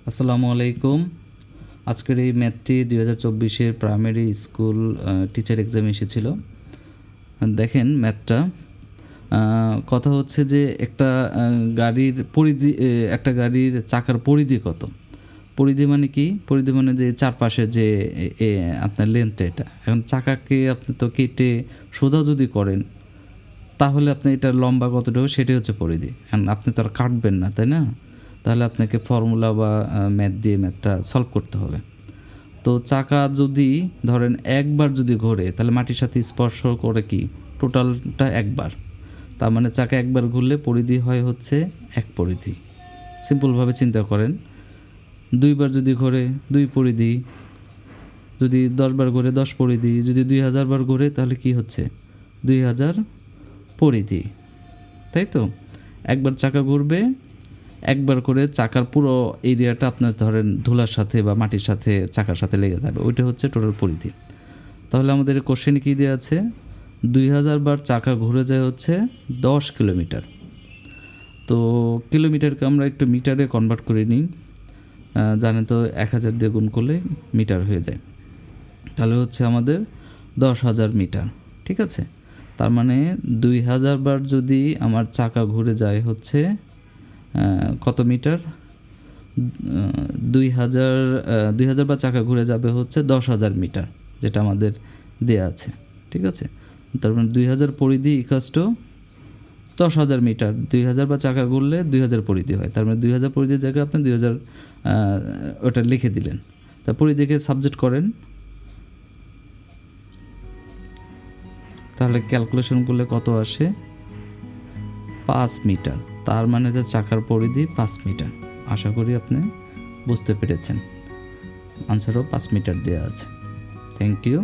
আসসালামু আলাইকুম। আজকের এই ম্যাথটি 2024-এর প্রাইমারি স্কুল টিচার এক্সাম এসেছিল। দেখেন ম্যাথটা, কথা হচ্ছে যে একটা গাড়ির পরিধি, একটা গাড়ির চাকার পরিধি কত। পরিধি মানে কি? পরিধি মানে যে চারপাশে যে আপনার লেন্থটা, এটা এখন চাকাকে আপনি তো কেটে সোজা যদি করেন তাহলে আপনি এটার লম্বা কতটুকু সেটাই হচ্ছে পরিধি। এখন আপনি তো আর কাটবেন না, তাই না? তাহলে আপনাকে ফর্মুলা বা ম্যাথ দিয়ে ম্যাথটা সলভ করতে হবে। তো চাকা যদি ধরেন একবার যদি ঘোরে তাহলে মাটির সাথে স্পর্শ করে কি টোটালটা একবার, তার মানে চাকা একবার ঘুরলে পরিধি হয় হচ্ছে এক পরিধি। সিম্পলভাবে চিন্তা করেন, দুইবার যদি ঘোরে দুই পরিধি, যদি 10 বার ঘোরে 10 পরিধি, যদি 2000 বার ঘোরে তাহলে কি হচ্ছে 2000 পরিধি, তাই তো? একবার চাকা ঘুরবে, একবার করে চাকার পুরো এরিয়াটা আপনার ধরেন ধুলার সাথে বা মাটির সাথে চাকার সাথে লেগে যাবে, ওইটা হচ্ছে টোটাল পরিধি। তাহলে আমাদের কোশ্চেনে কী দেওয়া আছে? 2000 বার চাকা ঘুরে যায় হচ্ছে 10 কিলোমিটার। তো কিলোমিটারকে আমরা একটু মিটারে কনভার্ট করে নিই। জানেন তো 1000 দিয়ে গুণ করলে মিটার হয়ে যায়, তাহলে হচ্ছে আমাদের 10,000 মিটার। ঠিক আছে, তার মানে 2000 বার যদি আমার চাকা ঘুরে যায় হচ্ছে কত মিটার? 2000 বার চাকা ঘুরে যাবে হচ্ছে 10,000 মিটার, যেটা আমাদের দেয়া আছে। ঠিক আছে, তার মানে 2000 পরিধি ইকুয়ালস টু 10,000 মিটার। 2000 বার চাকা ঘুরলে 2000 পরিধি হয়, তার মানে 2000 পরিধির জায়গায় আপনি 2000 ওটা লিখে দিলেন। তা পরিধিকে সাবজেক্ট করেন, তাহলে ক্যালকুলেশন করলে কত আসে? 5 মিটার। তার মানে যে চাকার পরিধি 5 মিটার। আশা করি আপনি বুঝতে পেরেছেন। আনসারও 5 মিটার দেওয়া আছে। Thank you.